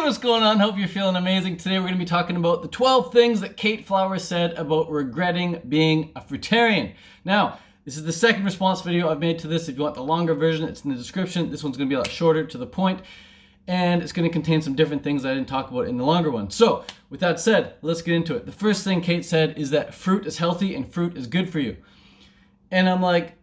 what's going on? Hope you're feeling amazing. Today we're going to be talking about the 12 things that Kate Flowers said about regretting being a fruitarian. Now, this is the second response video I've made to this. If you want the longer version, it's in the description. This one's going to be a lot shorter, to the point, and it's going to contain some different things that I didn't talk about in the longer one. So, with that said, let's get into it. The first thing Kate said is that fruit is healthy and fruit is good for you. And I'm like,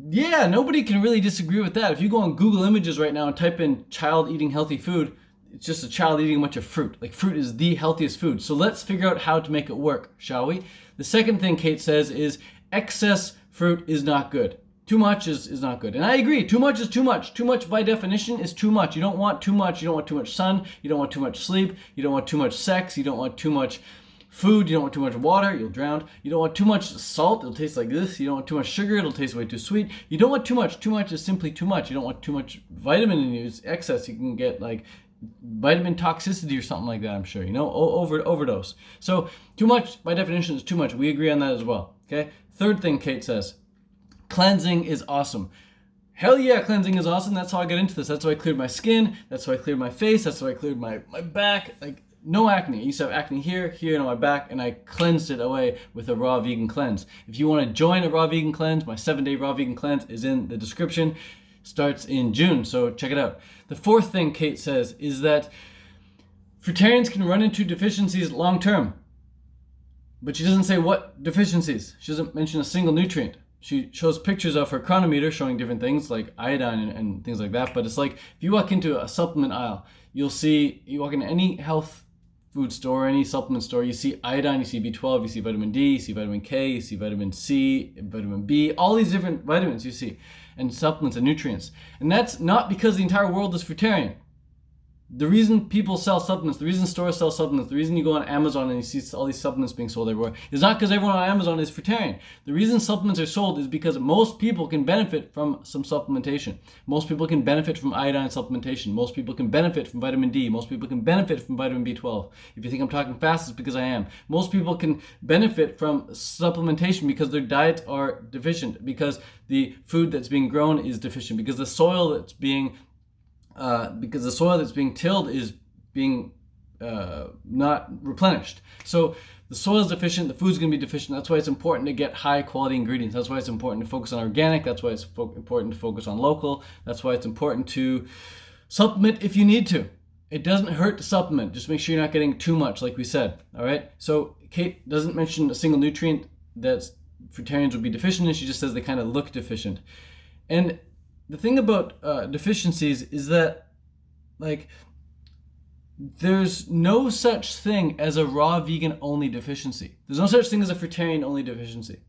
yeah, nobody can really disagree with that. If you go on Google Images right now and type in child eating healthy food, it's just a child eating a bunch of fruit. Like, fruit is the healthiest food. So let's figure out how to make it work, shall we? The second thing Kate says is excess fruit is not good. Too much is not good. And I agree, too much is too much. Too much by definition is too much. You don't want too much. You don't want too much sun. You don't want too much sleep. You don't want too much sex. You don't want too much food. You don't want too much water. You'll drown. You don't want too much salt. It'll taste like this. You don't want too much sugar. It'll taste way too sweet. You don't want too much. Too much is simply too much. You don't want too much vitamin in you. It's excess. You can get like vitamin toxicity or something like that, I'm sure, overdose. So too much by definition is too much. We agree on that as well. Okay. Third thing Kate says, cleansing is awesome. Hell yeah, cleansing is awesome. That's how I got into this. That's how I cleared my skin. That's how I cleared my face. That's how I cleared my back. Like, no acne. I used to have acne here and on my back, and I cleansed it away with a raw vegan cleanse. If you want to join a raw vegan cleanse, my 7-day raw vegan cleanse is in the description. Starts in June, so check it out. The fourth thing Kate says is that fruitarians can run into deficiencies long term. But she doesn't say what deficiencies. She doesn't mention a single nutrient. She shows pictures of her chronometer showing different things like iodine and things like that. But it's like, if you walk into a supplement aisle, you walk into any health food store, any supplement store, you see iodine, you see B12, you see vitamin D, you see vitamin K, you see vitamin C, vitamin B, all these different vitamins you see, and supplements and nutrients. And that's not because the entire world is fruitarian. The reason people sell supplements, the reason stores sell supplements, the reason you go on Amazon and you see all these supplements being sold everywhere is not because everyone on Amazon is fruitarian. The reason supplements are sold is because most people can benefit from some supplementation. Most people can benefit from iodine supplementation. Most people can benefit from vitamin D. Most people can benefit from vitamin B12. If you think I'm talking fast, it's because I am. Most people can benefit from supplementation because their diets are deficient, because the food that's being grown is deficient, because the soil that's being tilled is being not replenished. So the soil is deficient, the food's going to be deficient. That's why it's important to get high quality ingredients. That's why it's important to focus on organic. That's why it's important to focus on local. That's why it's important to supplement if you need to. It doesn't hurt to supplement. Just make sure you're not getting too much, like we said. All right. So Kate doesn't mention a single nutrient that fruitarians would be deficient in. She just says they kind of look deficient. And the thing about deficiencies is that, like, there's no such thing as a raw vegan only deficiency. There's no such thing as a fruitarian only deficiency.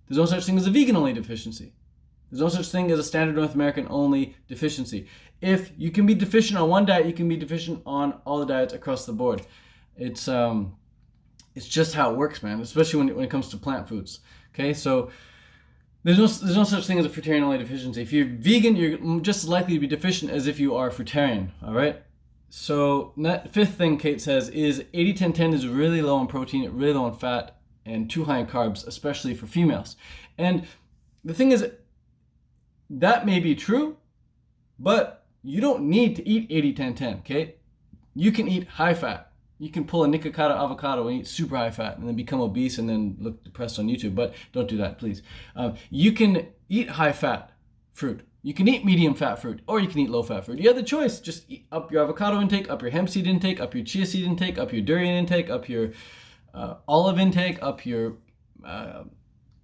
There's no such thing as a vegan only deficiency. There's no such thing as a standard North American only deficiency. If you can be deficient on one diet, you can be deficient on all the diets across the board. It's just how it works, man. Especially when it comes to plant foods. Okay, so there's no such thing as a fruitarian only deficiency. If you're vegan, you're just as likely to be deficient as if you are fruitarian. All right. So that fifth thing Kate says is 80-10-10 is really low in protein, really low in fat, and too high in carbs, especially for females. And the thing is, that may be true, but you don't need to eat 80-10-10. Okay, you can eat high fat. You can pull a Nikocado avocado and eat super high fat and then become obese and then look depressed on YouTube, but don't do that, please. You can eat high fat fruit. You can eat medium fat fruit, or you can eat low fat fruit. You have the choice. Just up your avocado intake, up your hemp seed intake, up your chia seed intake, up your durian intake, up your olive intake, up your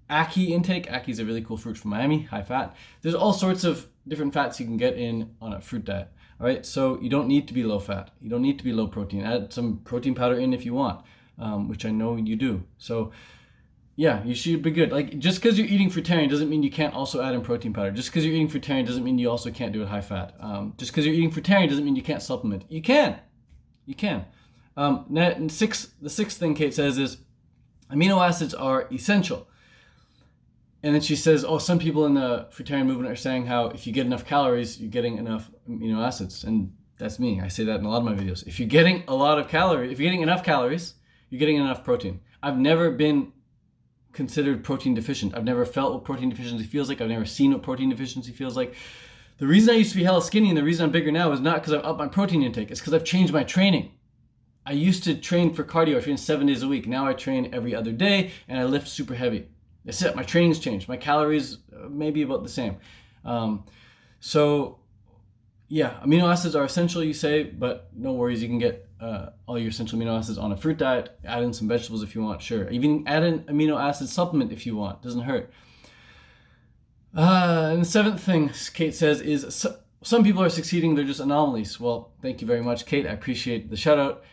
ackee intake. Ackee is a really cool fruit from Miami, high fat. There's all sorts of different fats you can get in on a fruit diet. All right, so you don't need to be low fat. You don't need to be low protein. Add some protein powder in if you want, which I know you do. So yeah, you should be good. Like, just because you're eating fruitarian doesn't mean you can't also add in protein powder. Just because you're eating fruitarian doesn't mean you also can't do it high fat. Just because you're eating fruitarian doesn't mean you can't supplement. You can. You can. The sixth thing Kate says is amino acids are essential. And then she says, oh, some people in the fruitarian movement are saying how if you get enough calories, you're getting enough amino acids. And that's me. I say that in a lot of my videos. If you're getting enough calories, you're getting enough protein. I've never been considered protein deficient. I've never felt what protein deficiency feels like. I've never seen what protein deficiency feels like. The reason I used to be hella skinny and the reason I'm bigger now is not because I've upped my protein intake. It's because I've changed my training. I used to train for cardio. I trained 7 days a week. Now I train every other day and I lift super heavy. That's it. My training's changed. My calories maybe about the same. So yeah, amino acids are essential, you say, but no worries. You can get all your essential amino acids on a fruit diet. Add in some vegetables if you want, sure. Even add an amino acid supplement if you want. Doesn't hurt. And the 7th thing Kate says is some people are succeeding, they're just anomalies. Well, thank you very much, Kate. I appreciate the shout out.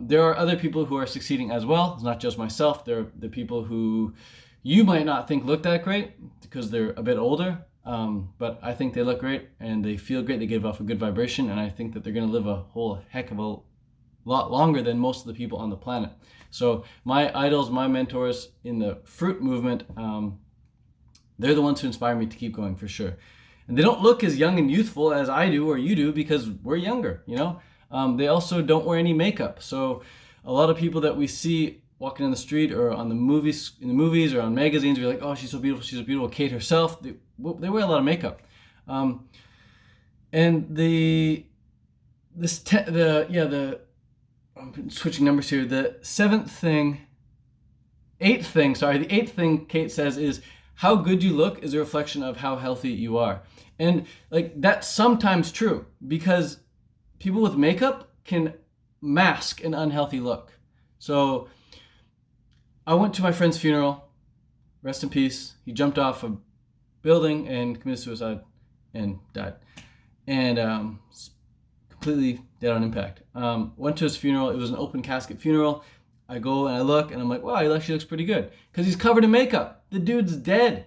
There are other people who are succeeding as well. It's not just myself. There are the people who you might not think look that great because they're a bit older. But I think they look great and they feel great. They give off a good vibration. And I think that they're going to live a whole heck of a lot longer than most of the people on the planet. So my idols, my mentors in the fruit movement, they're the ones who inspire me to keep going for sure. And they don't look as young and youthful as I do or you do because we're younger, you know? They also don't wear any makeup. So a lot of people that we see walking in the street or on the movies, in the movies or on magazines, we're like, oh, she's so beautiful, she's so beautiful. Kate herself, they wear a lot of makeup. And I'm switching numbers here. The 8th thing Kate says is, how good you look is a reflection of how healthy you are. And like that's sometimes true because people with makeup can mask an unhealthy look. So I went to my friend's funeral, rest in peace. He jumped off a building and committed suicide and died. And completely dead on impact. Went to his funeral. It was an open casket funeral. I go and I look and I'm like, wow, he actually looks pretty good. Because he's covered in makeup. The dude's dead.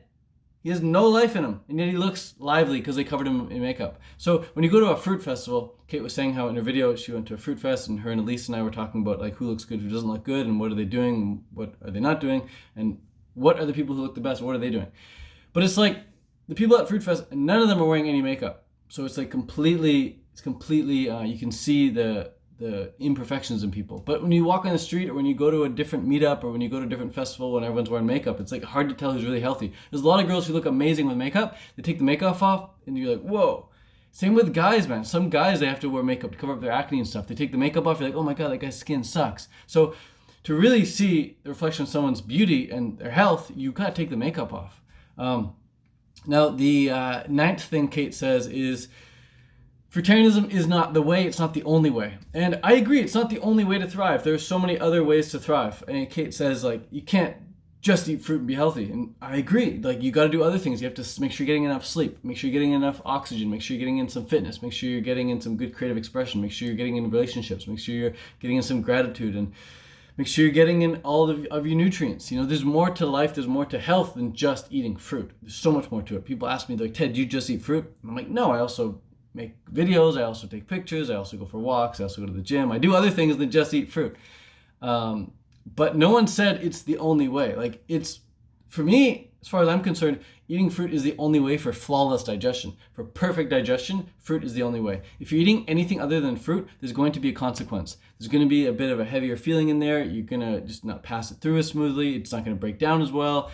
He has no life in him. And yet he looks lively because they covered him in makeup. So when you go to a fruit festival, Kate was saying how in her video she went to a fruit fest and her and Elise and I were talking about like who looks good, who doesn't look good, and what are they doing, what are they not doing, and what are the people who look the best, what are they doing. But it's like the people at Fruit Fest, none of them are wearing any makeup. So it's like completely, you can see the imperfections in people. But when you walk on the street or when you go to a different meetup or when you go to a different festival when everyone's wearing makeup, it's like hard to tell who's really healthy. There's a lot of girls who look amazing with makeup. They take the makeup off and you're like, whoa. Same with guys, man. Some guys, they have to wear makeup to cover up their acne and stuff. They take the makeup off, you're like, oh my God, that guy's skin sucks. So to really see the reflection of someone's beauty and their health, you gotta take the makeup off. Now, the 9th thing Kate says is, Fruitarianism is not the way, it's not the only way. And I agree, it's not the only way to thrive. There's so many other ways to thrive. And Kate says, like, you can't just eat fruit and be healthy. And I agree, like, you gotta do other things. You have to make sure you're getting enough sleep, make sure you're getting enough oxygen, make sure you're getting in some fitness, make sure you're getting in some good creative expression, make sure you're getting in relationships, make sure you're getting in some gratitude, and make sure you're getting in all of your nutrients. You know, there's more to life, there's more to health than just eating fruit. There's so much more to it. People ask me, like, Ted, do you just eat fruit? And I'm like, no, I also make videos, I also take pictures, I also go for walks, I also go to the gym. I do other things than just eat fruit. But no one said it's the only way. Like, it's, for me, as far as I'm concerned, eating fruit is the only way for flawless digestion. For perfect digestion, fruit is the only way. If you're eating anything other than fruit, there's going to be a consequence. There's going to be a bit of a heavier feeling in there. You're going to just not pass it through as smoothly. It's not going to break down as well.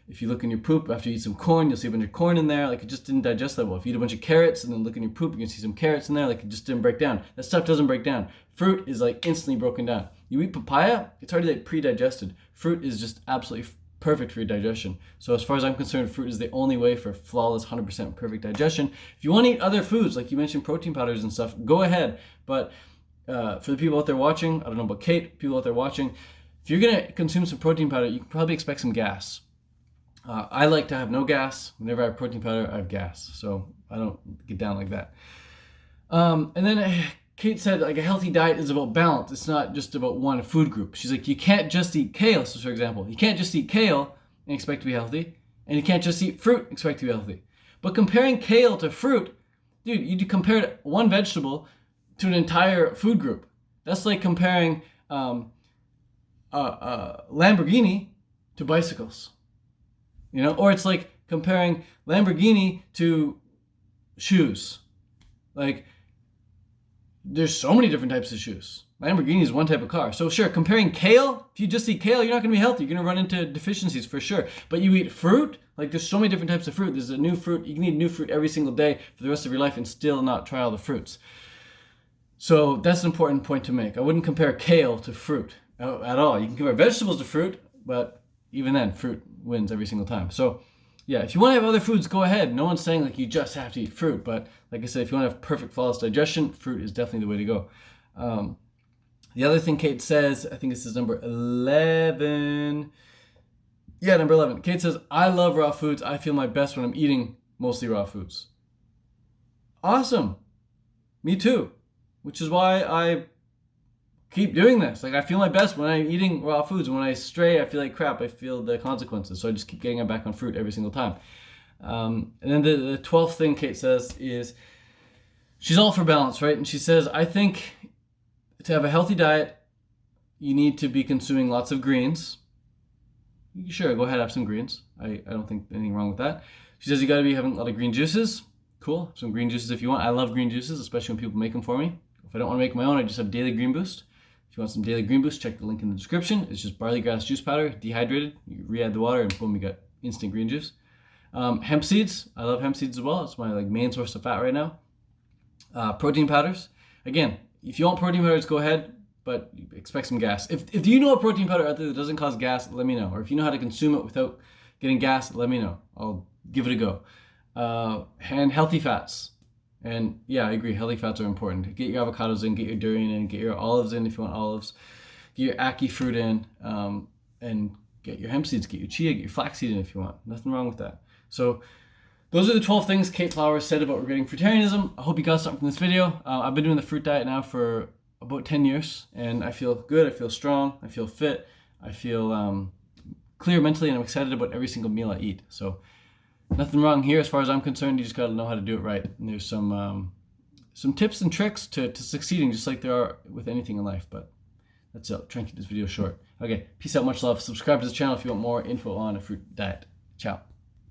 If you look in your poop after you eat some corn, you'll see a bunch of corn in there. Like, it just didn't digest that well. If you eat a bunch of carrots and then look in your poop, you can see some carrots in there. Like, it just didn't break down. That stuff doesn't break down. Fruit is like instantly broken down. You eat papaya, it's already like pre-digested. Fruit is just absolutely perfect for your digestion. So as far as I'm concerned, fruit is the only way for flawless 100% perfect digestion. If you want to eat other foods, like you mentioned protein powders and stuff, go ahead. But for the people out there watching, I don't know about Kate, people out there watching, if you're going to consume some protein powder, you can probably expect some gas. I like to have no gas. Whenever I have protein powder, I have gas. So I don't get down like that. And then Kate said, like, a healthy diet is about balance. It's not just about one food group. She's like, you can't just eat kale. So for example, you can't just eat kale and expect to be healthy. And you can't just eat fruit and expect to be healthy. But comparing kale to fruit, dude, you compared one vegetable to an entire food group. That's like comparing Lamborghini to bicycles. You know, or it's like comparing Lamborghini to shoes. Like, there's so many different types of shoes. Lamborghini is one type of car. So sure, comparing kale, if you just eat kale, you're not going to be healthy. You're going to run into deficiencies for sure. But you eat fruit, like there's so many different types of fruit. There's a new fruit. You can eat new fruit every single day for the rest of your life and still not try all the fruits. So that's an important point to make. I wouldn't compare kale to fruit at all. You can compare vegetables to fruit, but even then, fruit wins every single time. So yeah, if you want to have other foods, go ahead. No one's saying like you just have to eat fruit. But like I said, if you want to have perfect, flawless digestion, fruit is definitely the way to go. The other thing Kate says, I think this is number 11. Yeah, number 11. Kate says, I love raw foods. I feel my best when I'm eating mostly raw foods. Awesome. Me too. Which is why I keep doing this. Like I feel my best when I'm eating raw foods. When I stray, I feel like crap. I feel the consequences. So I just keep getting back on fruit every single time. And then the 12th thing Kate says is she's all for balance, right? And she says, I think to have a healthy diet, you need to be consuming lots of greens. Sure, go ahead, have some greens. I don't think anything wrong with that. She says you got to be having a lot of green juices. Cool, some green juices if you want. I love green juices, especially when people make them for me. If I don't want to make my own, I just have Daily Green Boost. If you want some Daily Green Boost, check the link in the description. It's just barley grass juice powder, dehydrated. You re-add the water and boom, you got instant green juice. Hemp seeds, I love hemp seeds as well. It's my main source of fat right now. Protein powders. Again, if you want protein powders, go ahead, but expect some gas. If you know a protein powder out there that doesn't cause gas, let me know. Or if you know how to consume it without getting gas, let me know. I'll give it a go. And healthy fats. And yeah, I agree, healthy fats are important. Get your avocados in, get your durian in, get your olives in if you want olives, get your ackee fruit in, and get your hemp seeds, get your chia, get your flaxseed in if you want. Nothing wrong with that. So those are the 12 things Kate Flowers said about regretting fruitarianism. I hope you got something from this video. I've been doing the fruit diet now for about 10 years, and I feel good, I feel strong, I feel fit, I feel clear mentally, and I'm excited about every single meal I eat. So nothing wrong here as far as I'm concerned. You just got to know how to do it right. And there's some tips and tricks to succeeding, just like there are with anything in life. But that's it. Try and keep this video short. Okay, peace out, much love. Subscribe to the channel if you want more info on a fruit diet. Ciao.